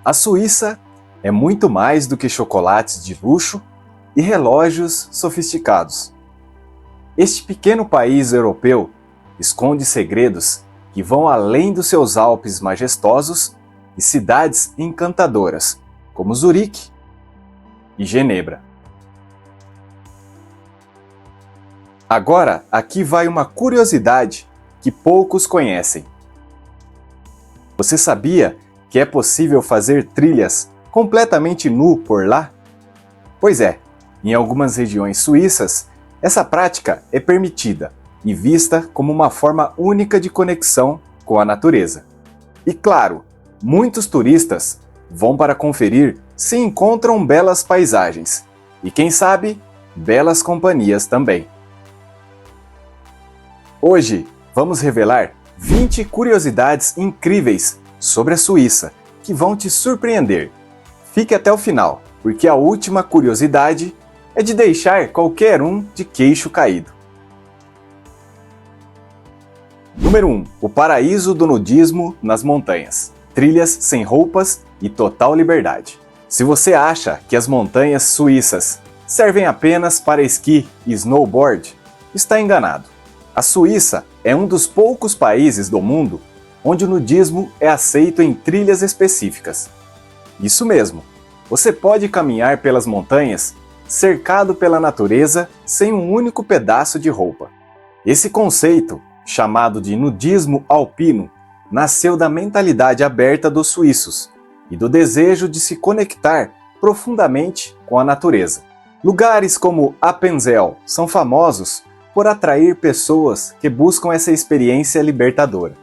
A Suíça é muito mais do que chocolates de luxo e relógios sofisticados. Este pequeno país europeu esconde segredos que vão além dos seus Alpes majestosos e cidades encantadoras, como Zurique e Genebra. Agora, aqui vai uma curiosidade que poucos conhecem. Você sabia que é possível fazer trilhas completamente nu por lá? Pois é, em algumas regiões suíças, essa prática é permitida e vista como uma forma única de conexão com a natureza. E claro, muitos turistas vão para conferir se encontram belas paisagens e, quem sabe, belas companhias também. Hoje vamos revelar 20 curiosidades incríveis sobre a Suíça que vão te surpreender. Fique até o final, porque a última curiosidade é de deixar qualquer um de queixo caído. Número 1. O paraíso do nudismo nas montanhas. Trilhas sem roupas e total liberdade. Se você acha que as montanhas suíças servem apenas para esqui e snowboard, está enganado. A Suíça é um dos poucos países do mundo onde o nudismo é aceito em trilhas específicas. Isso mesmo, você pode caminhar pelas montanhas cercado pela natureza sem um único pedaço de roupa. Esse conceito, chamado de nudismo alpino, nasceu da mentalidade aberta dos suíços e do desejo de se conectar profundamente com a natureza. Lugares como Appenzell são famosos por atrair pessoas que buscam essa experiência libertadora.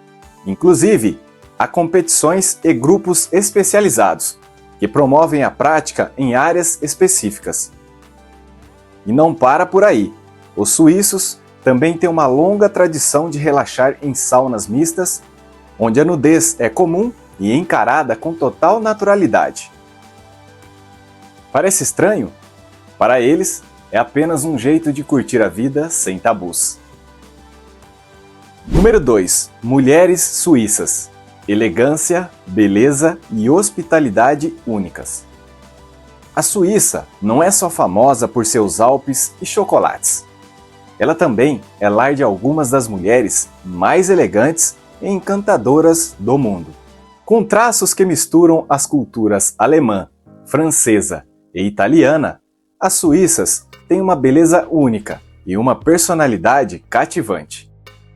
Inclusive, há competições e grupos especializados que promovem a prática em áreas específicas. E não para por aí. Os suíços também têm uma longa tradição de relaxar em saunas mistas, onde a nudez é comum e encarada com total naturalidade. Parece estranho? Para eles, é apenas um jeito de curtir a vida sem tabus. Número 2. Mulheres suíças. Elegância, beleza e hospitalidade únicas. A Suíça não é só famosa por seus Alpes e chocolates. Ela também é lar de algumas das mulheres mais elegantes e encantadoras do mundo. Com traços que misturam as culturas alemã, francesa e italiana, as suíças têm uma beleza única e uma personalidade cativante.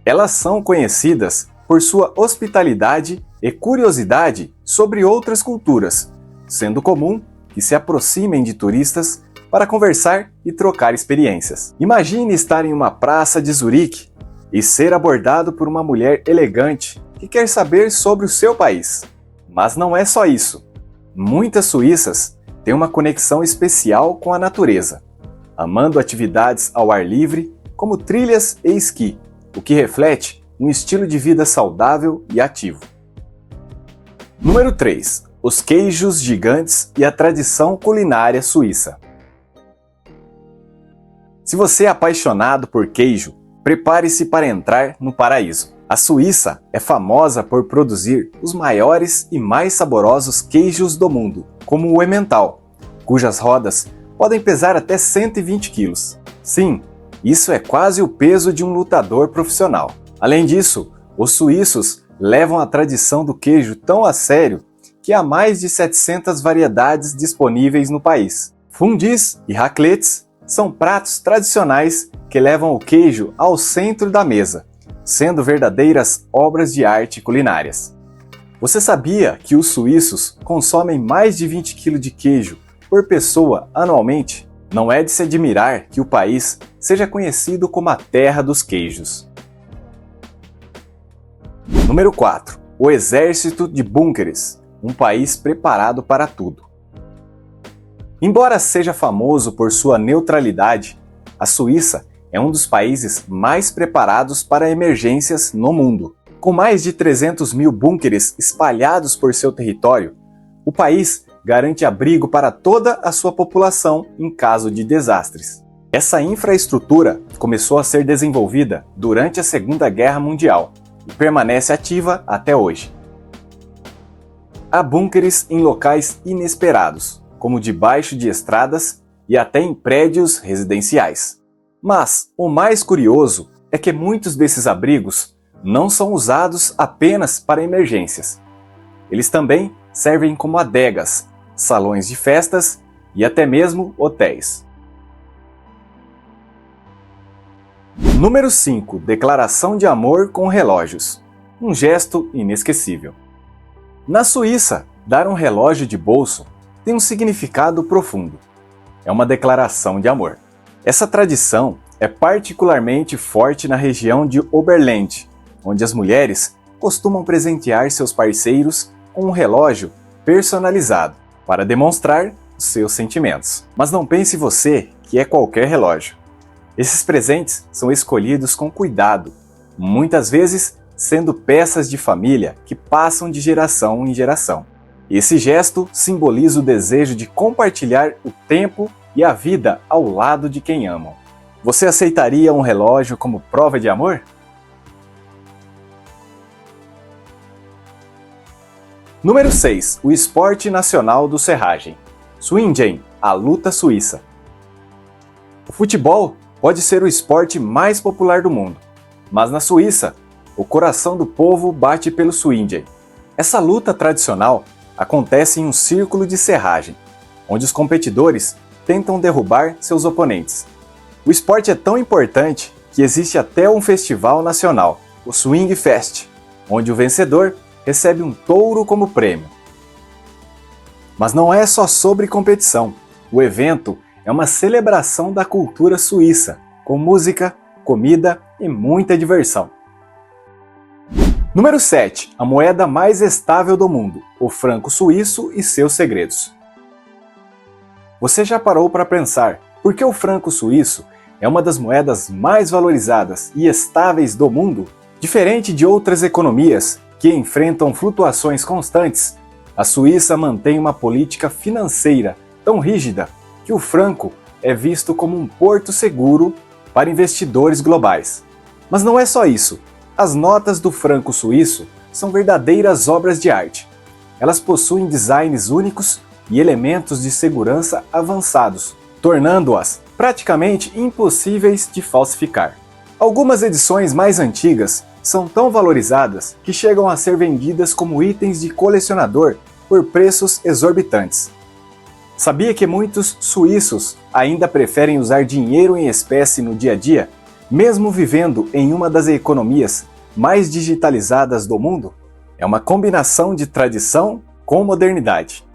Elas são conhecidas por sua hospitalidade e curiosidade sobre outras culturas, sendo comum que se aproximem de turistas para conversar e trocar experiências. Imagine estar em uma praça de Zurique e ser abordado por uma mulher elegante que quer saber sobre o seu país. Mas não é só isso. Muitas suíças têm uma conexão especial com a natureza, amando atividades ao ar livre, como trilhas e esqui, o que reflete um estilo de vida saudável e ativo. Número 3. Os queijos gigantes e a tradição culinária suíça. Se você é apaixonado por queijo, prepare-se para entrar no paraíso. A Suíça é famosa por produzir os maiores e mais saborosos queijos do mundo, como o Emmental, cujas rodas podem pesar até 120 quilos. Sim, isso é quase o peso de um lutador profissional. Além disso, os suíços levam a tradição do queijo tão a sério que há mais de 700 variedades disponíveis no país. Fondus e raclettes são pratos tradicionais que levam o queijo ao centro da mesa, sendo verdadeiras obras de arte culinárias. Você sabia que os suíços consomem mais de 20 kg de queijo por pessoa anualmente? Não é de se admirar que o país seja conhecido como a terra dos queijos. Número 4. O exército de búnkeres, um país preparado para tudo. Embora seja famoso por sua neutralidade, a Suíça é um dos países mais preparados para emergências no mundo. Com mais de 300 mil búnkeres espalhados por seu território, o país garante abrigo para toda a sua população em caso de desastres. Essa infraestrutura começou a ser desenvolvida durante a Segunda Guerra Mundial e permanece ativa até hoje. Há búnkeres em locais inesperados, como debaixo de estradas e até em prédios residenciais. Mas o mais curioso é que muitos desses abrigos não são usados apenas para emergências. Eles também servem como adegas, salões de festas e até mesmo hotéis. Número 5. Declaração de amor com relógios. Um gesto inesquecível. Na Suíça, dar um relógio de bolso tem um significado profundo. É uma declaração de amor. Essa tradição é particularmente forte na região de Oberland, onde as mulheres costumam presentear seus parceiros com um relógio personalizado para demonstrar os seus sentimentos. Mas não pense você que é qualquer relógio. Esses presentes são escolhidos com cuidado, muitas vezes sendo peças de família que passam de geração em geração. Esse gesto simboliza o desejo de compartilhar o tempo e a vida ao lado de quem amam. Você aceitaria um relógio como prova de amor? Número 6. O esporte nacional do Serragem. Swingen, a luta suíça. O futebol pode ser o esporte mais popular do mundo, mas na Suíça, o coração do povo bate pelo Swingen. Essa luta tradicional acontece em um círculo de serragem, onde os competidores tentam derrubar seus oponentes. O esporte é tão importante que existe até um festival nacional, o Swing Fest, onde o vencedor recebe um touro como prêmio. Mas não é só sobre competição. O evento é uma celebração da cultura suíça, com música, comida e muita diversão. Número 7. A moeda mais estável do mundo, o franco suíço e seus segredos. Você já parou para pensar por que o franco suíço é uma das moedas mais valorizadas e estáveis do mundo? Diferente de outras economias que enfrentam flutuações constantes, a Suíça mantém uma política financeira tão rígida que o franco é visto como um porto seguro para investidores globais. Mas não é só isso. As notas do franco suíço são verdadeiras obras de arte. Elas possuem designs únicos e elementos de segurança avançados, tornando-as praticamente impossíveis de falsificar. Algumas edições mais antigas são tão valorizadas que chegam a ser vendidas como itens de colecionador por preços exorbitantes. Sabia que muitos suíços ainda preferem usar dinheiro em espécie no dia a dia, mesmo vivendo em uma das economias mais digitalizadas do mundo? É uma combinação de tradição com modernidade.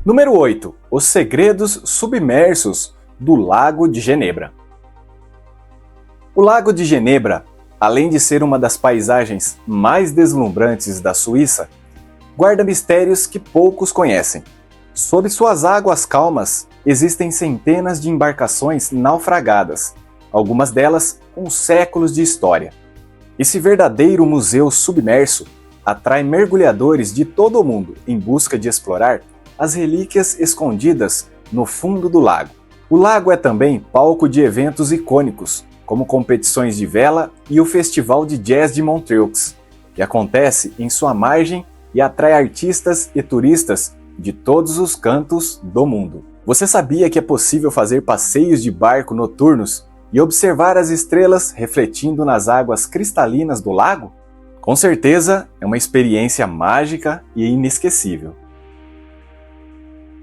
Número 8. Os segredos submersos do Lago de Genebra. O Lago de Genebra, além de ser uma das paisagens mais deslumbrantes da Suíça, guarda mistérios que poucos conhecem. Sob suas águas calmas, existem centenas de embarcações naufragadas, algumas delas com séculos de história. Esse verdadeiro museu submerso atrai mergulhadores de todo o mundo em busca de explorar as relíquias escondidas no fundo do lago. O lago é também palco de eventos icônicos, como competições de vela e o Festival de Jazz de Montreux, que acontece em sua margem e atrai artistas e turistas de todos os cantos do mundo. Você sabia que é possível fazer passeios de barco noturnos e observar as estrelas refletindo nas águas cristalinas do lago? Com certeza é uma experiência mágica e inesquecível.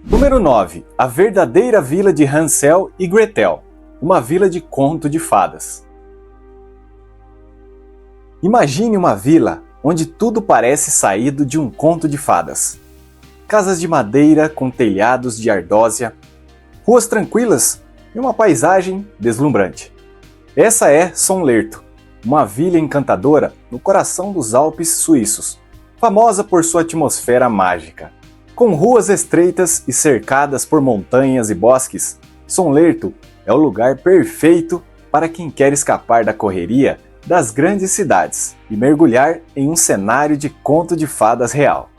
Número 9. A verdadeira vila de Hansel e Gretel, uma vila de conto de fadas. Imagine uma vila onde tudo parece saído de um conto de fadas. Casas de madeira com telhados de ardósia, ruas tranquilas e uma paisagem deslumbrante. Essa é Sonlerto, uma vila encantadora no coração dos Alpes suíços, famosa por sua atmosfera mágica. Com ruas estreitas e cercadas por montanhas e bosques, Sonlerto é o lugar perfeito para quem quer escapar da correria das grandes cidades e mergulhar em um cenário de conto de fadas real.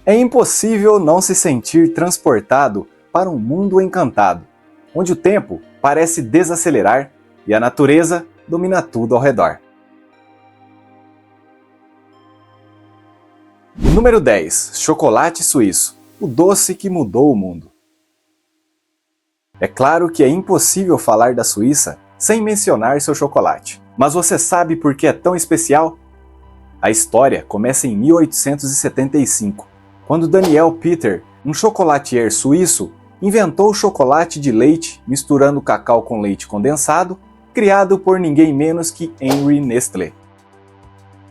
É impossível não se sentir transportado para um mundo encantado, onde o tempo parece desacelerar e a natureza domina tudo ao redor. Número 10. Chocolate suíço, o doce que mudou o mundo. É claro que é impossível falar da Suíça sem mencionar seu chocolate. Mas você sabe por que é tão especial? A história começa em 1875, quando Daniel Peter, um chocolatier suíço, inventou o chocolate de leite misturando cacau com leite condensado, criado por ninguém menos que Henri Nestlé.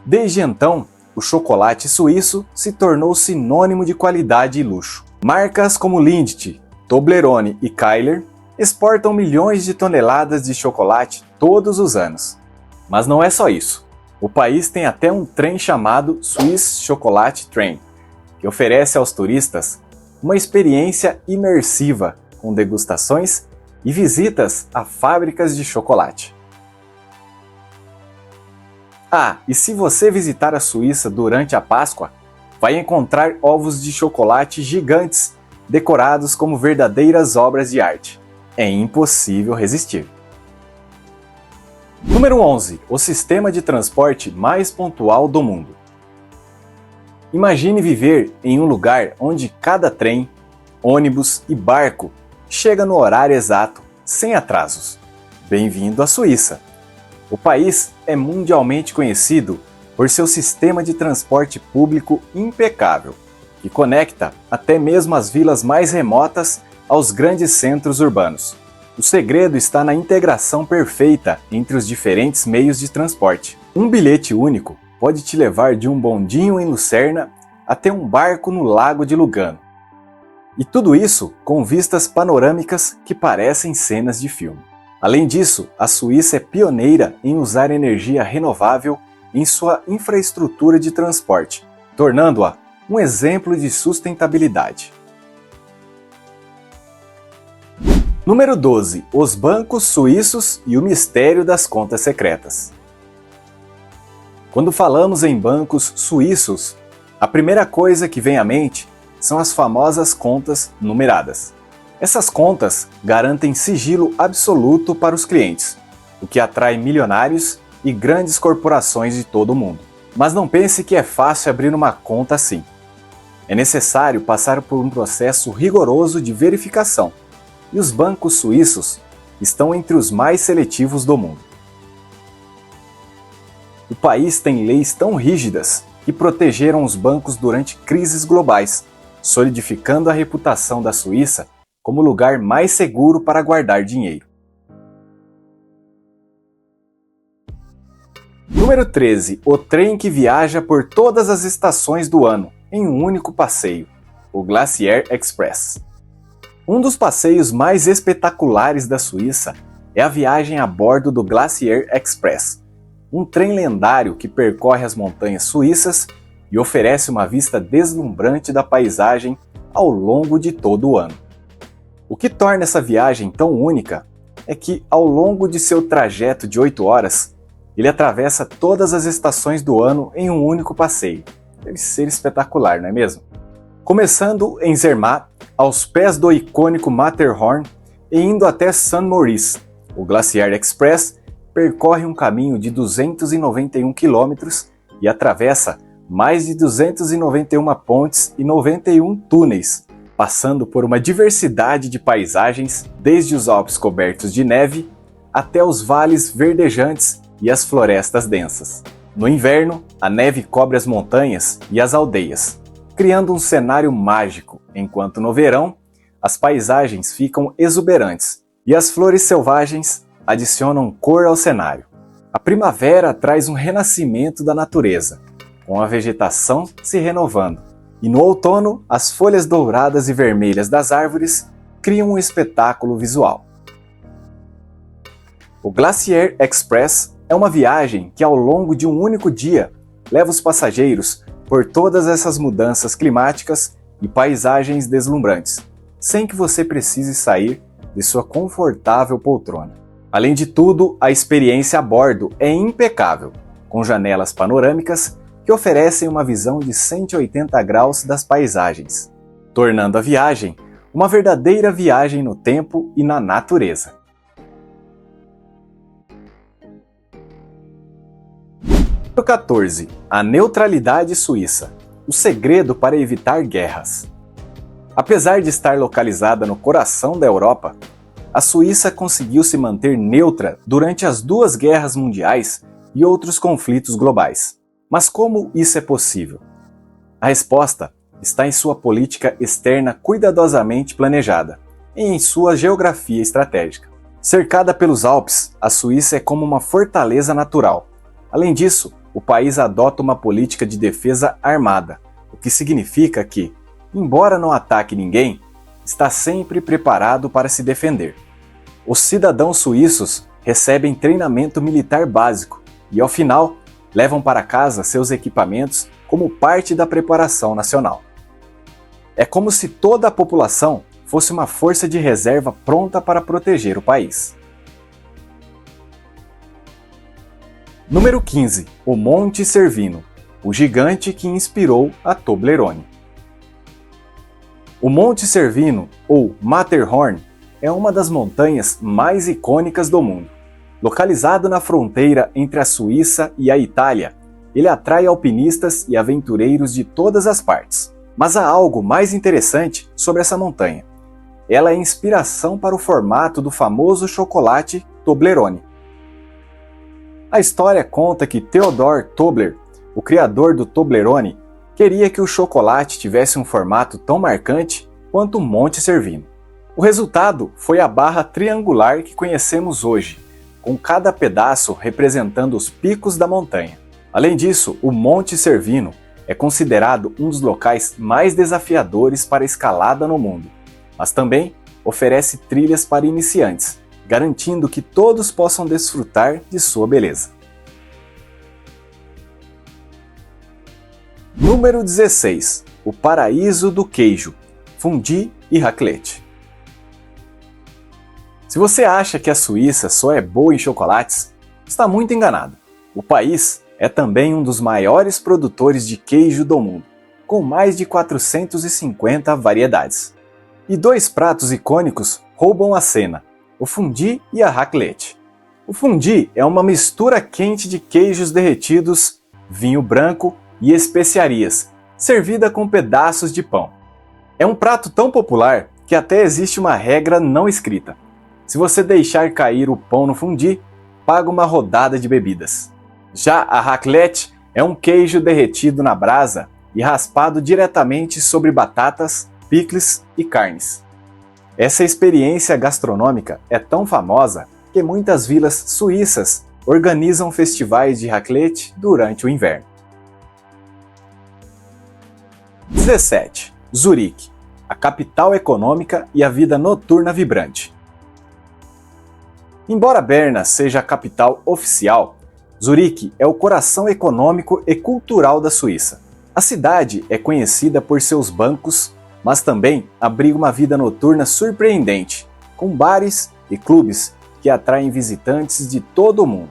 Desde então, o chocolate suíço se tornou sinônimo de qualidade e luxo. Marcas como Lindt, Toblerone e Kyler exportam milhões de toneladas de chocolate todos os anos. Mas não é só isso. O país tem até um trem chamado Swiss Chocolate Train, que oferece aos turistas uma experiência imersiva com degustações e visitas a fábricas de chocolate. Ah, e se você visitar a Suíça durante a Páscoa, vai encontrar ovos de chocolate gigantes decorados como verdadeiras obras de arte. É impossível resistir. Número 11. O sistema de transporte mais pontual do mundo. Imagine viver em um lugar onde cada trem, ônibus e barco chega no horário exato, sem atrasos. Bem-vindo à Suíça! O país é mundialmente conhecido por seu sistema de transporte público impecável, que conecta até mesmo as vilas mais remotas aos grandes centros urbanos. O segredo está na integração perfeita entre os diferentes meios de transporte. Um bilhete único pode te levar de um bondinho em Lucerna até um barco no lago de Lugano. E tudo isso com vistas panorâmicas que parecem cenas de filme. Além disso, a Suíça é pioneira em usar energia renovável em sua infraestrutura de transporte, tornando-a um exemplo de sustentabilidade. Número 12. Os bancos suíços e o mistério das contas secretas. Quando falamos em bancos suíços, a primeira coisa que vem à mente são as famosas contas numeradas. Essas contas garantem sigilo absoluto para os clientes, o que atrai milionários e grandes corporações de todo o mundo. Mas não pense que é fácil abrir uma conta assim. É necessário passar por um processo rigoroso de verificação, e os bancos suíços estão entre os mais seletivos do mundo. O país tem leis tão rígidas que protegeram os bancos durante crises globais, solidificando a reputação da Suíça como o lugar mais seguro para guardar dinheiro. Número 13. O trem que viaja por todas as estações do ano em um único passeio, o Glacier Express. Um dos passeios mais espetaculares da Suíça é a viagem a bordo do Glacier Express, um trem lendário que percorre as montanhas suíças e oferece uma vista deslumbrante da paisagem ao longo de todo o ano. O que torna essa viagem tão única é que, ao longo de seu trajeto de 8 horas, ele atravessa todas as estações do ano em um único passeio. Deve ser espetacular, não é mesmo? Começando em Zermatt, aos pés do icônico Matterhorn, e indo até Saint-Maurice, o Glacier Express percorre um caminho de 291 quilômetros e atravessa mais de 291 pontes e 91 túneis, passando por uma diversidade de paisagens, desde os Alpes cobertos de neve até os vales verdejantes e as florestas densas. No inverno, a neve cobre as montanhas e as aldeias, criando um cenário mágico, enquanto no verão, as paisagens ficam exuberantes e as flores selvagens adicionam cor ao cenário. A primavera traz um renascimento da natureza, com a vegetação se renovando, e no outono, as folhas douradas e vermelhas das árvores criam um espetáculo visual. O Glacier Express é uma viagem que, ao longo de um único dia, leva os passageiros por todas essas mudanças climáticas e paisagens deslumbrantes, sem que você precise sair de sua confortável poltrona. Além de tudo, a experiência a bordo é impecável, com janelas panorâmicas que oferecem uma visão de 180 graus das paisagens, tornando a viagem uma verdadeira viagem no tempo e na natureza. Número 14. A neutralidade suíça. o segredo para evitar guerras. Apesar de estar localizada no coração da Europa, a Suíça conseguiu se manter neutra durante as duas guerras mundiais e outros conflitos globais. Mas como isso é possível? A resposta está em sua política externa cuidadosamente planejada e em sua geografia estratégica. Cercada pelos Alpes, a Suíça é como uma fortaleza natural. Além disso, o país adota uma política de defesa armada, o que significa que, embora não ataque ninguém, está sempre preparado para se defender. Os cidadãos suíços recebem treinamento militar básico e, ao final, levam para casa seus equipamentos como parte da preparação nacional. É como se toda a população fosse uma força de reserva pronta para proteger o país. Número 15. O Monte Cervino, o gigante que inspirou a Toblerone. O Monte Cervino, ou Matterhorn, é uma das montanhas mais icônicas do mundo. Localizado na fronteira entre a Suíça e a Itália, ele atrai alpinistas e aventureiros de todas as partes. Mas há algo mais interessante sobre essa montanha. Ela é inspiração para o formato do famoso chocolate Toblerone. A história conta que Theodor Tobler, o criador do Toblerone, queria que o chocolate tivesse um formato tão marcante quanto o Monte Cervino. O resultado foi a barra triangular que conhecemos hoje, com cada pedaço representando os picos da montanha. Além disso, o Monte Cervino é considerado um dos locais mais desafiadores para escalada no mundo, mas também oferece trilhas para iniciantes, garantindo que todos possam desfrutar de sua beleza. Número 16. O paraíso do queijo, fondue e raclette. Se você acha que a Suíça só é boa em chocolates, está muito enganado. O país é também um dos maiores produtores de queijo do mundo, com mais de 450 variedades. E dois pratos icônicos roubam a cena, o fondue e a raclette. O fondue é uma mistura quente de queijos derretidos, vinho branco e especiarias, servida com pedaços de pão. É um prato tão popular que até existe uma regra não escrita. Se você deixar cair o pão no fondue, paga uma rodada de bebidas. Já a raclette é um queijo derretido na brasa e raspado diretamente sobre batatas, picles e carnes. Essa experiência gastronômica é tão famosa que muitas vilas suíças organizam festivais de raclette durante o inverno. 17. Zurique, a capital econômica e a vida noturna vibrante. Embora Berna seja a capital oficial, Zurique é o coração econômico e cultural da Suíça. A cidade é conhecida por seus bancos, mas também abriga uma vida noturna surpreendente, com bares e clubes que atraem visitantes de todo o mundo.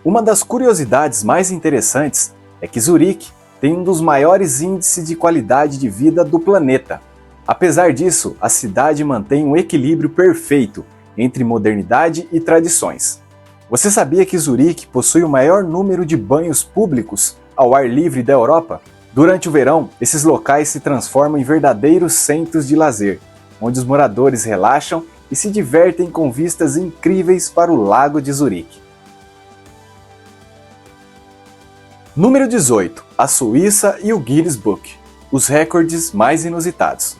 Uma das curiosidades mais interessantes é que Zurique tem um dos maiores índices de qualidade de vida do planeta. Apesar disso, a cidade mantém um equilíbrio perfeito entre modernidade e tradições. Você sabia que Zurique possui o maior número de banhos públicos ao ar livre da Europa? Durante o verão, esses locais se transformam em verdadeiros centros de lazer, onde os moradores relaxam e se divertem com vistas incríveis para o Lago de Zurique. Número 18. A Suíça e o Guinness Book. Os recordes mais inusitados.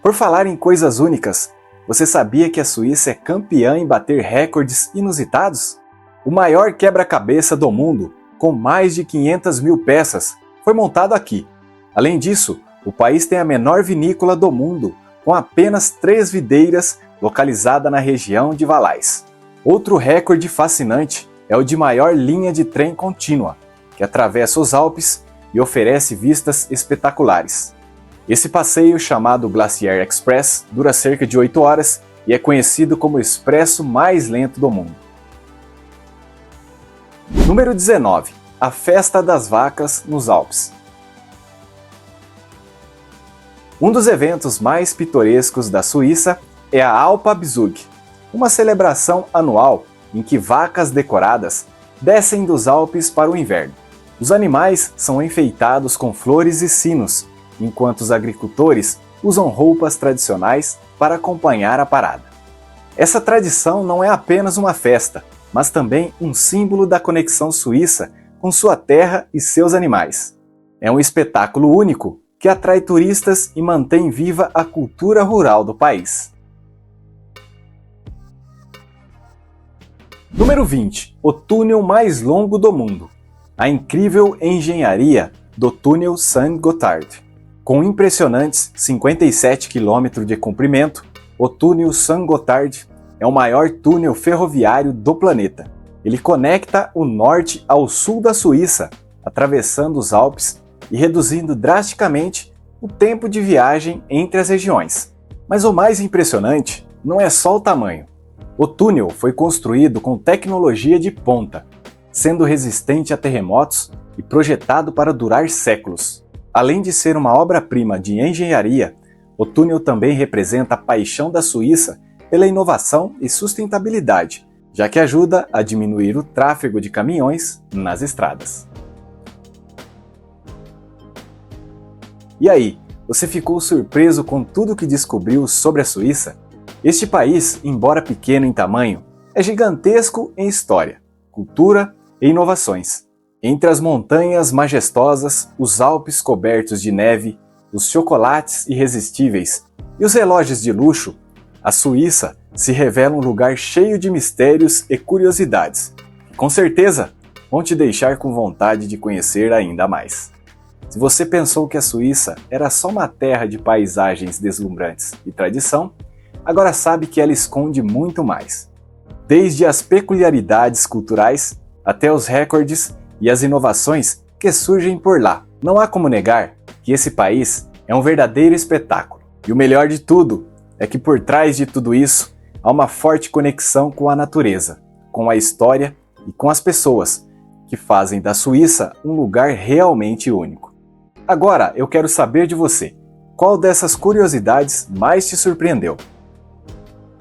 Por falar em coisas únicas, você sabia que a Suíça é campeã em bater recordes inusitados? O maior quebra-cabeça do mundo, com mais de 500 mil peças, foi montado aqui. Além disso, o país tem a menor vinícola do mundo, com apenas 3 videiras localizada na região de Valais. Outro recorde fascinante é o de maior linha de trem contínua, que atravessa os Alpes e oferece vistas espetaculares. Esse passeio, chamado Glacier Express, dura cerca de 8 horas e é conhecido como o expresso mais lento do mundo. Número 19. A Festa das Vacas nos Alpes. Um dos eventos mais pitorescos da Suíça é a Alpabzug, uma celebração anual em que vacas decoradas descem dos Alpes para o inverno. Os animais são enfeitados com flores e sinos, enquanto os agricultores usam roupas tradicionais para acompanhar a parada. Essa tradição não é apenas uma festa, mas também um símbolo da conexão suíça com sua terra e seus animais. É um espetáculo único que atrai turistas e mantém viva a cultura rural do país. Número 20. O túnel mais longo do mundo. A incrível engenharia do túnel Saint-Gothard. Com impressionantes 57 km de comprimento, o túnel Saint-Gothard é o maior túnel ferroviário do planeta. Ele conecta o norte ao sul da Suíça, atravessando os Alpes e reduzindo drasticamente o tempo de viagem entre as regiões. Mas o mais impressionante não é só o tamanho. O túnel foi construído com tecnologia de ponta, sendo resistente a terremotos e projetado para durar séculos. Além de ser uma obra-prima de engenharia, o túnel também representa a paixão da Suíça pela inovação e sustentabilidade, já que ajuda a diminuir o tráfego de caminhões nas estradas. E aí, você ficou surpreso com tudo que descobriu sobre a Suíça? Este país, embora pequeno em tamanho, é gigantesco em história, cultura e inovações. Entre as montanhas majestosas, os Alpes cobertos de neve, os chocolates irresistíveis e os relógios de luxo, a Suíça se revela um lugar cheio de mistérios e curiosidades. Com certeza, vão te deixar com vontade de conhecer ainda mais. Se você pensou que a Suíça era só uma terra de paisagens deslumbrantes e tradição, agora sabe que ela esconde muito mais. Desde as peculiaridades culturais até os recordes e as inovações que surgem por lá. Não há como negar que esse país é um verdadeiro espetáculo. E o melhor de tudo é que por trás de tudo isso há uma forte conexão com a natureza, com a história e com as pessoas, que fazem da Suíça um lugar realmente único. Agora eu quero saber de você, qual dessas curiosidades mais te surpreendeu?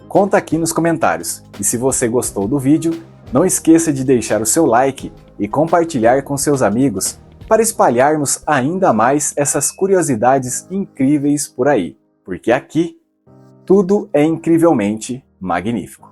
Conta aqui nos comentários, e se você gostou do vídeo, não esqueça de deixar o seu like e compartilhar com seus amigos para espalharmos ainda mais essas curiosidades incríveis por aí, porque aqui tudo é incrivelmente magnífico.